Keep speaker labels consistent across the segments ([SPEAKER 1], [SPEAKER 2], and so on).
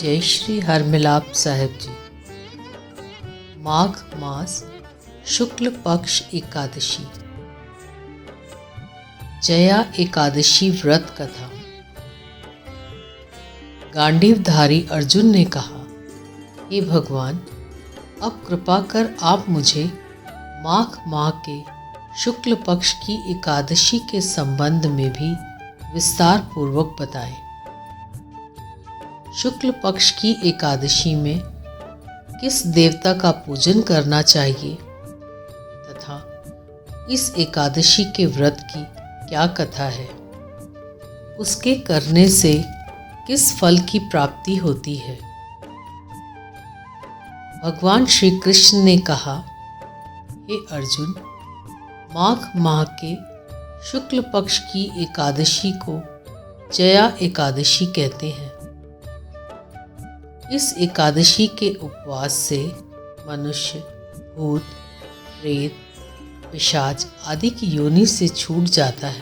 [SPEAKER 1] जय श्री हरमिलाप साहिब जी। माघ मास शुक्ल पक्ष एकादशी। जया एकादशी व्रत कथा। गांडीवधारी अर्जुन ने कहा, हे भगवान, अब कृपा कर आप मुझे माघ माह के शुक्ल पक्ष की एकादशी के संबंध में भी विस्तार पूर्वक बताएं। शुक्ल पक्ष की एकादशी में किस देवता का पूजन करना चाहिए तथा इस एकादशी के व्रत की क्या कथा है, उसके करने से किस फल की प्राप्ति होती है। भगवान श्री कृष्ण ने कहा, हे अर्जुन, माघ माह के शुक्ल पक्ष की एकादशी को जया एकादशी कहते हैं। इस एकादशी के उपवास से मनुष्य भूत, प्रेत, पिशाच आदि की योनि से छूट जाता है।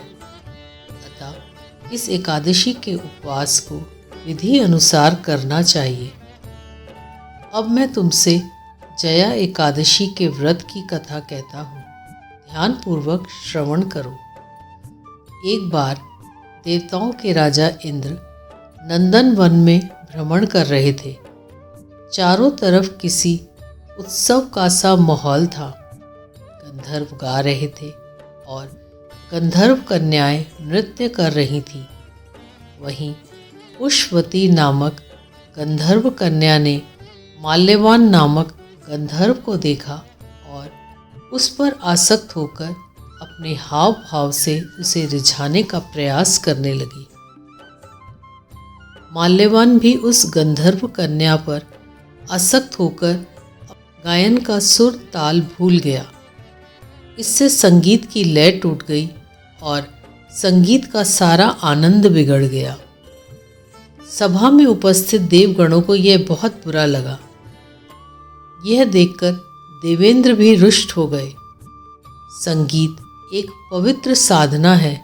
[SPEAKER 1] अतः इस एकादशी के उपवास को विधि अनुसार करना चाहिए। अब मैं तुमसे जया एकादशी के व्रत की कथा कहता हूँ, ध्यानपूर्वक श्रवण करो। एक बार देवताओं के राजा इंद्र नंदन वन में भ्रमण कर रहे थे। चारों तरफ किसी उत्सव का सा माहौल था। गंधर्व गा रहे थे और गंधर्व कन्याएं नृत्य कर रही थीं। वहीं पुष्पवती नामक गंधर्व कन्या ने माल्यवान नामक गंधर्व को देखा और उस पर आसक्त होकर अपने हाव भाव से उसे रिझाने का प्रयास करने लगी। माल्यवान भी उस गंधर्व कन्या पर आसक्त होकर गायन का सुर ताल भूल गया। इससे संगीत की लय टूट गई और संगीत का सारा आनंद बिगड़ गया। सभा में उपस्थित देवगणों को यह बहुत बुरा लगा। यह देखकर देवेंद्र भी रुष्ट हो गए। संगीत एक पवित्र साधना है।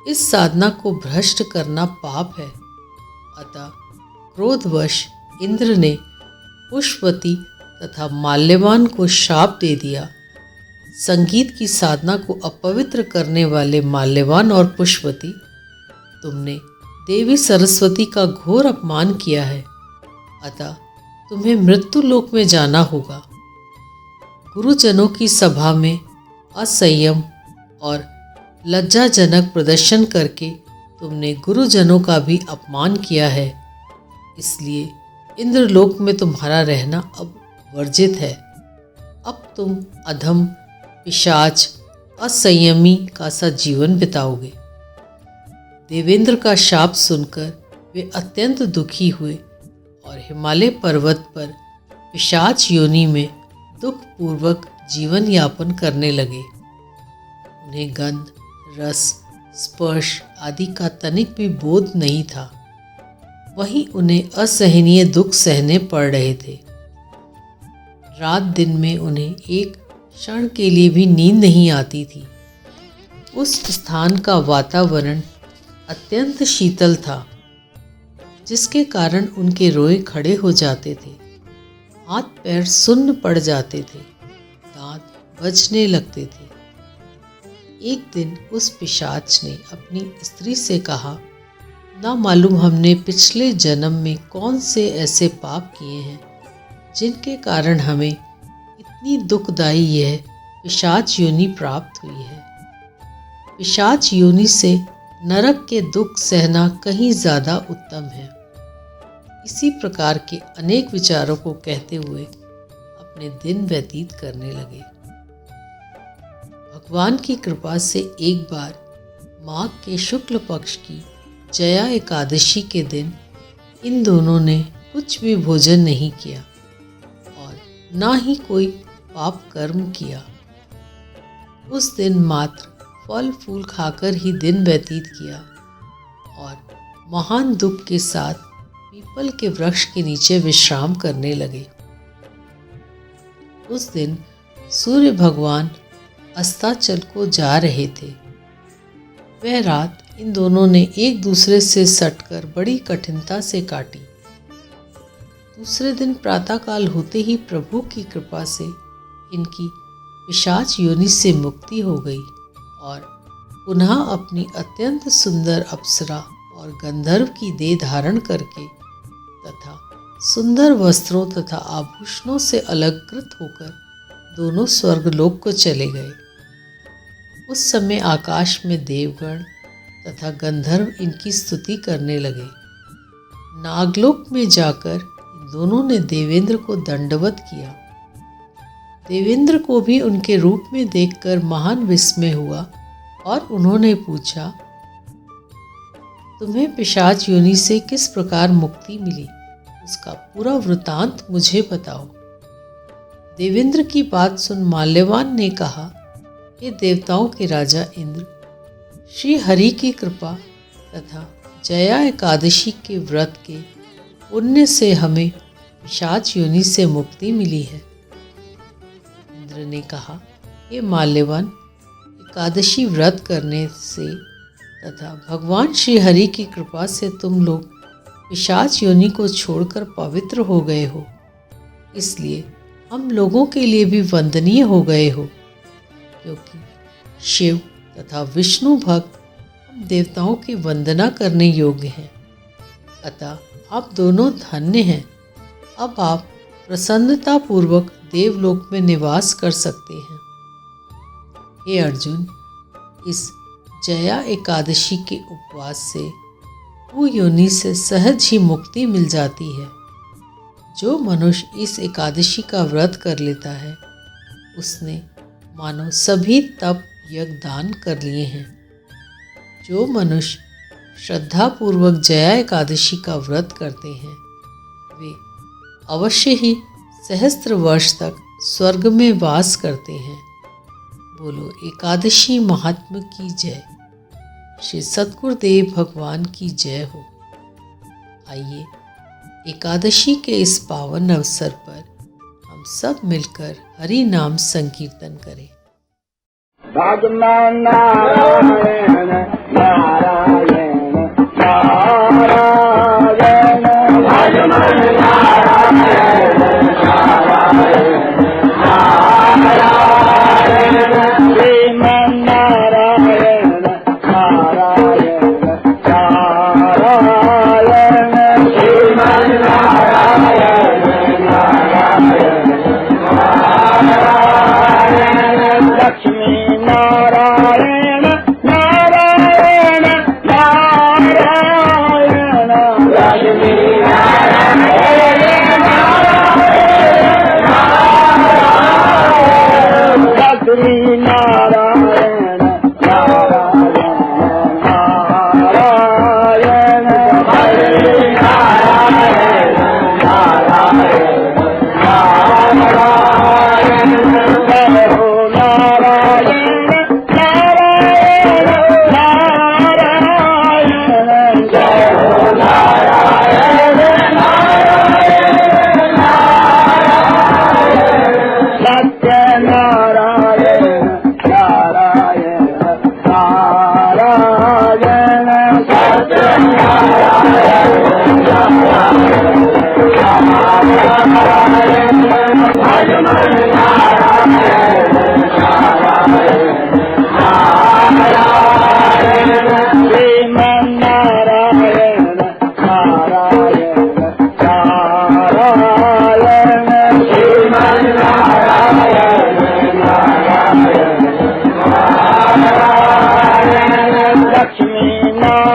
[SPEAKER 1] इस साधना को भ्रष्ट करना पाप है। अतः क्रोधवश इंद्र ने पुष्पवती तथा माल्यवान को शाप दे दिया। संगीत की साधना को अपवित्र करने वाले माल्यवान और पुष्पवती, तुमने देवी सरस्वती का घोर अपमान किया है। अतः तुम्हें मृत्यु लोक में जाना होगा। गुरुजनों की सभा में असंयम और लज्जाजनक प्रदर्शन करके तुमने गुरुजनों का भी अपमान किया है। इसलिए इंद्रलोक में तुम्हारा रहना अब वर्जित है। अब तुम अधम, पिशाच, असंयमी का सा जीवन बिताओगे। देवेंद्र का शाप सुनकर वे अत्यंत दुखी हुए और हिमालय पर्वत पर पिशाच योनि में दुखपूर्वक जीवन यापन करने लगे। उन्हें गंध, रस, स्पर्श आदि का तनिक भी बोध नहीं था। वहीं उन्हें असहनीय दुख सहने पड़ रहे थे। रात दिन में उन्हें एक क्षण के लिए भी नींद नहीं आती थी। उस स्थान का वातावरण अत्यंत शीतल था, जिसके कारण उनके रोए खड़े हो जाते थे। हाथ पैर सुन्न पड़ जाते थे। दांत बजने लगते थे। एक दिन उस पिशाच ने अपनी स्त्री से कहा, ना मालूम हमने पिछले जन्म में कौन से ऐसे पाप किए हैं जिनके कारण हमें इतनी दुखदायी यह पिशाच योनि प्राप्त हुई है। पिशाच योनि से नरक के दुख सहना कहीं ज़्यादा उत्तम है। इसी प्रकार के अनेक विचारों को कहते हुए अपने दिन व्यतीत करने लगे। भगवान की कृपा से एक बार माघ के शुक्ल पक्ष की जया एकादशी के दिन इन दोनों ने कुछ भी भोजन नहीं किया और ना ही कोई पाप कर्म किया। उस दिन मात्र फल फूल खाकर ही दिन व्यतीत किया और महान दुख के साथ पीपल के वृक्ष के नीचे विश्राम करने लगे। उस दिन सूर्य भगवान अस्ताचल को जा रहे थे। वह रात इन दोनों ने एक दूसरे से सटकर बड़ी कठिनता से काटी। दूसरे दिन प्रातःकाल होते ही प्रभु की कृपा से इनकी पिशाच योनि से मुक्ति हो गई और पुनः अपनी अत्यंत सुंदर अप्सरा और गंधर्व की देह धारण करके तथा सुंदर वस्त्रों तथा आभूषणों से अलंकृत होकर दोनों स्वर्गलोक को चले गए। उस समय आकाश में देवगण तथा गंधर्व इनकी स्तुति करने लगे। नागलोक में जाकर इन दोनों ने देवेंद्र को दंडवत किया। देवेंद्र को भी उनके रूप में देखकर महान विस्मय हुआ और उन्होंने पूछा, तुम्हें पिशाच योनि से किस प्रकार मुक्ति मिली? उसका पूरा वृतांत मुझे बताओ। देवेंद्र की बात सुन माल्यवान ने कहा, हे देवताओं के राजा इंद्र, श्री हरि की कृपा तथा जया एकादशी के व्रत के पुण्य से हमें पिशाच योनि से मुक्ति मिली है। इंद्र ने कहा, हे माल्यवान, एकादशी व्रत करने से तथा भगवान श्री हरि की कृपा से तुम लोग पिशाच योनि को छोड़कर पवित्र हो गए हो, इसलिए हम लोगों के लिए भी वंदनीय हो गए हो, क्योंकि शिव तथा विष्णु भक्त हम देवताओं की वंदना करने योग्य हैं। अतः आप दोनों धन्य हैं। अब आप प्रसन्नता पूर्वक देवलोक में निवास कर सकते हैं। हे अर्जुन, इस जया एकादशी के उपवास से भू योनि से सहज ही मुक्ति मिल जाती है। जो मनुष्य इस एकादशी का व्रत कर लेता है, उसने मानो सभी तप यज्ञ दान कर लिए हैं। जो मनुष्य श्रद्धापूर्वक जया एकादशी का व्रत करते हैं, वे अवश्य ही सहस्त्र वर्ष तक स्वर्ग में वास करते हैं। बोलो एकादशी महात्मा की जय। श्री सद्गुरुदेव भगवान की जय हो। आइए एकादशी के इस पावन अवसर पर हम सब मिलकर हरि नाम संकीर्तन करें।
[SPEAKER 2] भगवान नारायण नारायण नारायण, भगवान नारायण नारायण नारायण, श्रीमन नारायण नारायण नारायण, श्रीमन नारायण नारायण नारायण, लक्ष्मी नारायण नारायण नारायण, लक्ष्मी नारायण नारायण, लक्ष्मी नारायण नारायण नारायण, लक्ष्मी नारायण नारायण नारायण, जय हो नारायण नारायण नारायण, जय हो नारायण नारायण नारायण, सत्य नारायण नारायण नारायण, सत्य नारायण नारायण नारायण, भगवान नारायण नारायण, श्रीमन नारायण नारायण नारायण, श्रीमन नारायण नारायण नारायण, लक्ष्मी नारायण